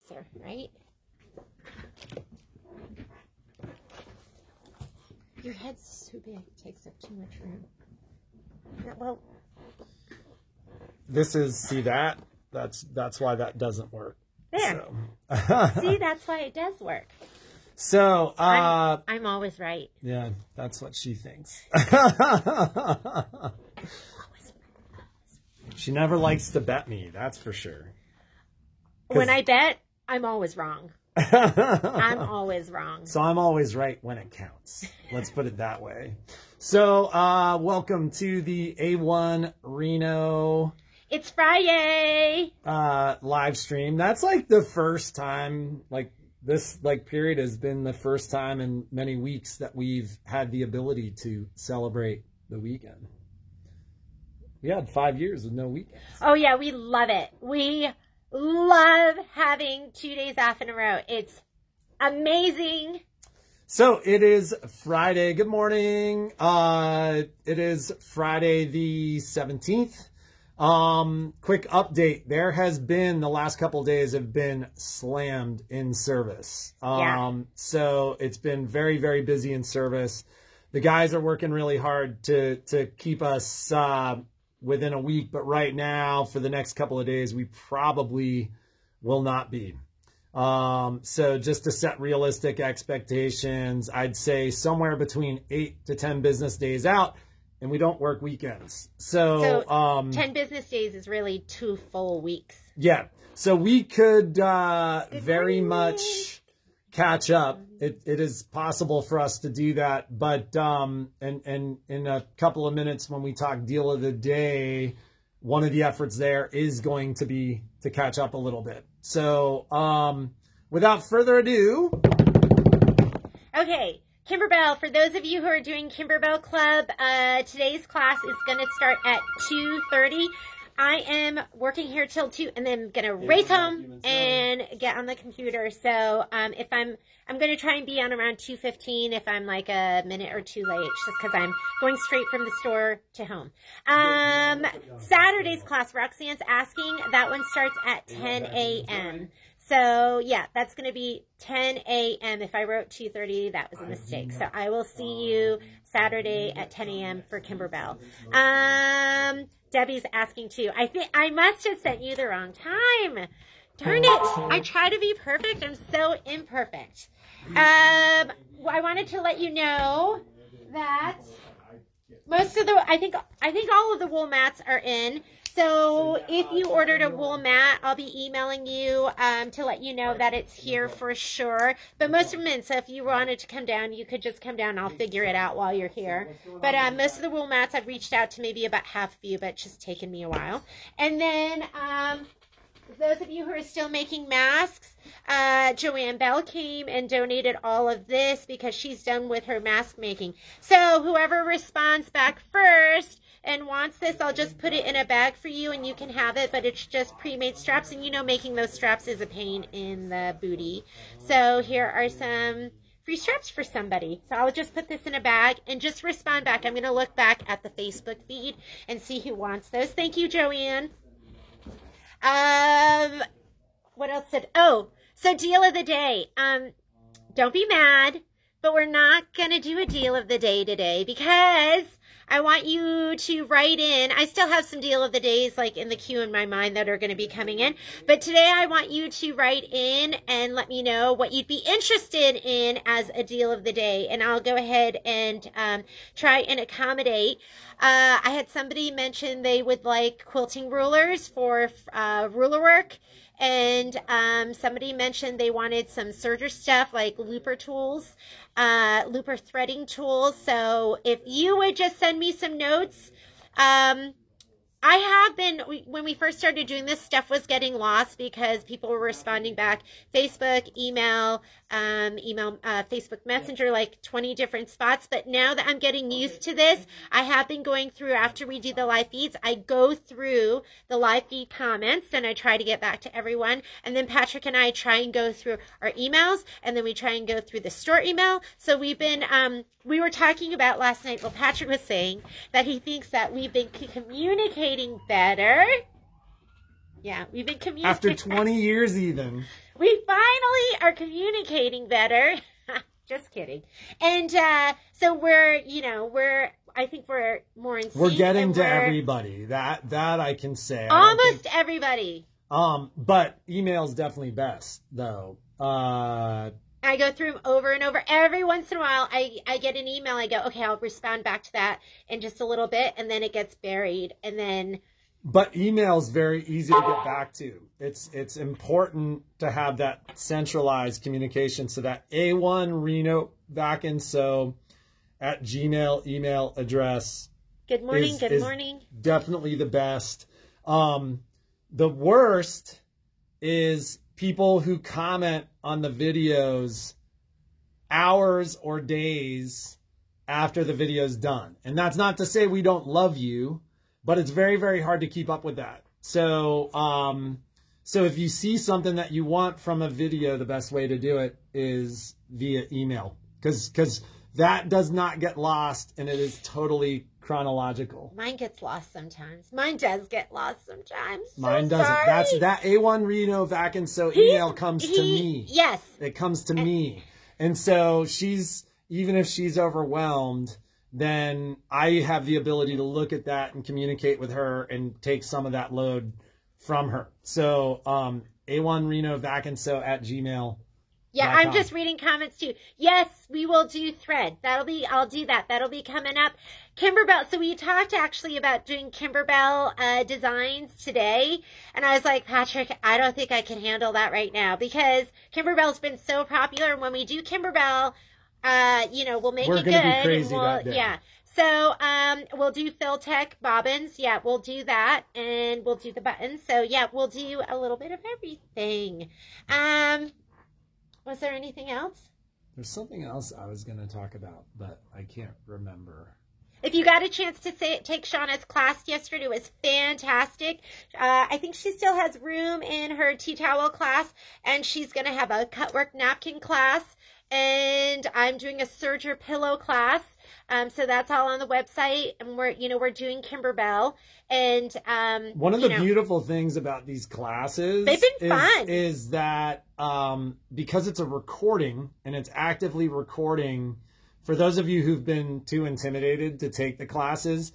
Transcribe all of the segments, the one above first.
answer, right? Your head's too big. It takes up too much room. Yeah, well, this is, see that? That's why that doesn't work. There. So. See, that's why it does work. So, I'm always right. Yeah, that's what she thinks. She never likes to bet me, that's for sure. When I bet, I'm always wrong. I'm always wrong. So I'm always right when it counts. Let's put it that way. So, welcome to the A1 Reno. It's Friday. Live stream. That's like the first time, like this period has been the first time in many weeks that we've had the ability to celebrate the weekend. We had 5 years with no weekends. Oh yeah, we love it. We love having 2 days off in a row. It's amazing. So it is Friday. Good morning. It is Friday the 17th. Quick update. There has been, the last couple of days have been slammed in service. So it's been very, very busy in service. The guys are working really hard to keep us, within a week, but right now for the next couple of days, we probably will not be. So just to set realistic expectations, I'd say somewhere between 8 to 10 business days out. And we don't work weekends. So 10 business days is really 2 full weeks. Yeah. So we could very much catch up. It is possible for us to do that. But and in a couple of minutes when we talk deal of the day, one of the efforts there is going to be to catch up a little bit. So without further ado. Okay. Kimberbell, for those of you who are doing Kimberbell Club, today's class is going to start at 2:30. I am working here till 2 and then going to race home and get on the computer. So if I'm going to try and be on around 2:15 if I'm like a minute or two late, just because I'm going straight from the store to home. Saturday's class, Roxanne's asking, that one starts at 10 a.m. So, yeah, that's going to be 10 a.m. If I wrote 2:30, that was a mistake. So, I will see you Saturday at 10 a.m. for Kimberbell. Debbie's asking, too. I think I must have sent you the wrong time. Darn it. I try to be perfect. I'm so imperfect. I wanted to let you know that most of the, I think all of the wool mats are in. So if you ordered a wool mat, I'll be emailing you to let you know that it's here for sure. But most of them in, so if you wanted to come down, you could just come down. I'll figure it out while you're here. But most of the wool mats, I've reached out to maybe about half of you, but it's just taken me a while. And then those of you who are still making masks, Joanne Bell came and donated all of this because she's done with her mask making. So whoever responds back first and wants this, I'll just put it in a bag for you and you can have it, but it's just pre-made straps, and you know making those straps is a pain in the booty. So here are some free straps for somebody. So I'll just put this in a bag and just respond back. I'm going to look back at the Facebook feed and see who wants those. Thank you, Joanne. What else said? Oh, so deal of the day. Don't be mad, but we're not going to do a deal of the day today because I want you to write in. I still have some deal of the days like in the queue in my mind that are going to be coming in. But today I want you to write in and let me know what you'd be interested in as a deal of the day. And I'll go ahead and try and accommodate. I had somebody mention they would like quilting rulers for ruler work. And somebody mentioned they wanted some serger stuff like looper tools, looper threading tools. So if you would just send me some notes, I have been, when we first started doing this, stuff was getting lost because people were responding back. Facebook, email, Facebook Messenger, like 20 different spots. But now that I'm getting used to this, I have been going through, after we do the live feeds, I go through the live feed comments and I try to get back to everyone. And then Patrick and I try and go through our emails, and then we try and go through the store email. So we've been, we were talking about last night, well, Patrick was saying that he thinks that we've been communicating better. Yeah, we've been communicating. After 20 years even. We've we are communicating better. Just kidding. And so we're, I think we're more in sync. We're getting to everybody. That I can say. Almost everybody. But email's definitely best, though. I go through them over and over. Every once in a while, I get an email. I go, okay, I'll respond back to that in just a little bit. And then it gets buried. And then... But email is very easy to get back to. It's important to have that centralized communication. So that A1 Reno Vacanso at Gmail email address. Good morning. Good morning. Definitely the best. The worst is people who comment on the videos hours or days after the video's done. And that's not to say we don't love you, but it's very, very hard to keep up with that. So, so if you see something that you want from a video, the best way to do it is via email, because that does not get lost, and it is totally chronological. Mine gets lost sometimes. Mine does get lost sometimes. Mine doesn't. Sorry. That's that A1 Reno Vacanso email comes to me. Yes. It comes to me. And so even if she's overwhelmed, then I have the ability to look at that and communicate with her and take some of that load from her. So A1 Reno Vacanso at Gmail. Yeah, I'm just reading comments too. Yes, we will do thread. I'll do that. That'll be coming up. Kimberbell. So we talked actually about doing Kimberbell designs today. And I was like, Patrick, I don't think I can handle that right now because Kimberbell's been so popular. And when we do Kimberbell, we'll make it good. We're going to be crazy that day. Yeah. So, we'll do Filtech bobbins. Yeah, we'll do that. And we'll do the buttons. So yeah, we'll do a little bit of everything. Was there anything else? There's something else I was going to talk about, but I can't remember. If you got a chance to take Shauna's class yesterday, it was fantastic. I think she still has room in her tea towel class, and she's going to have a cutwork napkin class, and I'm doing a serger pillow class. So that's all on the website, and we're doing Kimberbell. And one of the beautiful things about these classes, they've been fun, is that because it's a recording and it's actively recording, for those of you who've been too intimidated to take the classes,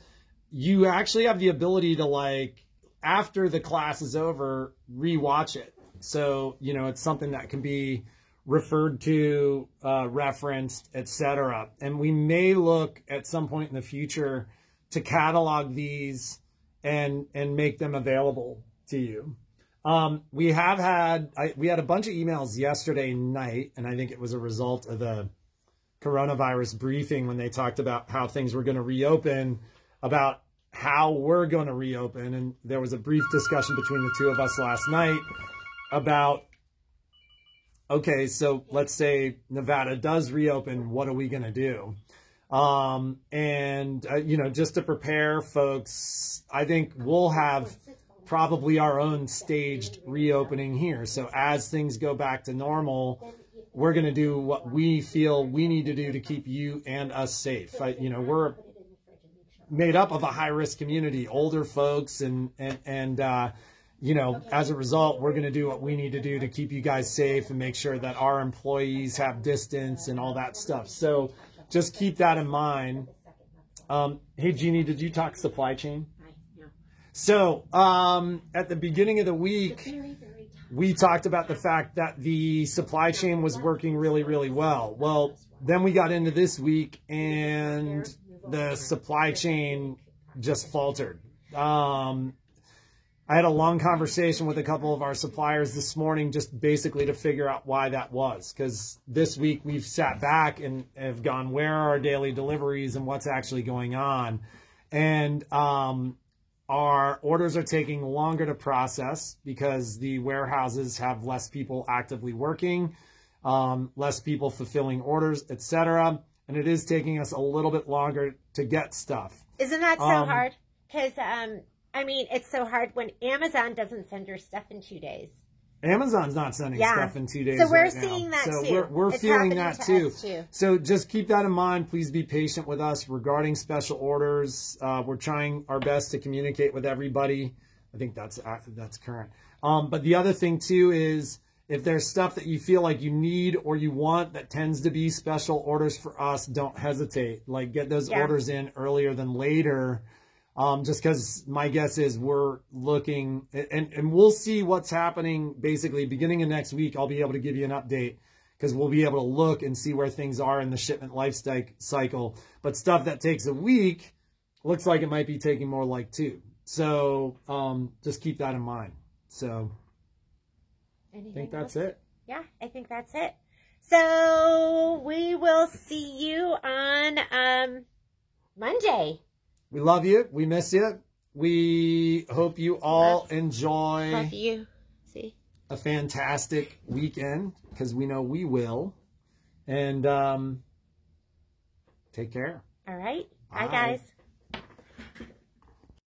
you actually have the ability to, like, after the class is over, rewatch it. So, it's something that can be referred to, referenced, etc. And we may look at some point in the future to catalog these and make them available to you. We had a bunch of emails yesterday night, and I think it was a result of the coronavirus briefing when they talked about how things were going to reopen, about how we're going to reopen. And there was a brief discussion between the two of us last night about, okay, so let's say Nevada does reopen, what are we going to do? Just to prepare folks, I think we'll have probably our own staged reopening here. So as things go back to normal, we're going to do what we feel we need to do to keep you and us safe. We're made up of a high-risk community, older folks, and as a result, we're going to do what we need to do to keep you guys safe and make sure that our employees have distance and all that stuff. So just keep that in mind. Hey, Jeannie, did you talk supply chain? No. So at the beginning of the week, we talked about the fact that the supply chain was working really, really well. Well, then we got into this week, and the supply chain just faltered. I had a long conversation with a couple of our suppliers this morning just basically to figure out why that was. Because this week we've sat back and have gone, where are our daily deliveries and what's actually going on? And our orders are taking longer to process because the warehouses have less people actively working, less people fulfilling orders, etc. And it is taking us a little bit longer to get stuff. Isn't that so hard? Because it's so hard when Amazon doesn't send your stuff in 2 days. Amazon's not sending stuff in 2 days. So we're right seeing now. that so too. We're feeling that too. too. So just keep that in mind. Please be patient with us regarding special orders. We're trying our best to communicate with everybody. I think that's current. But the other thing too is if there's stuff that you feel like you need or you want that tends to be special orders for us, don't hesitate. Like, get those orders in earlier than later. Just because my guess is we're looking, and we'll see what's happening basically beginning of next week. I'll be able to give you an update because we'll be able to look and see where things are in the shipment life cycle. But stuff that takes a week looks like it might be taking more like 2. So just keep that in mind. So I think that's it. Yeah, I think that's it. So we will see you on Monday. We love you. We miss you. We hope you all enjoy Love you. See? a fantastic weekend, because we know we will. And take care. All right. Bye, guys.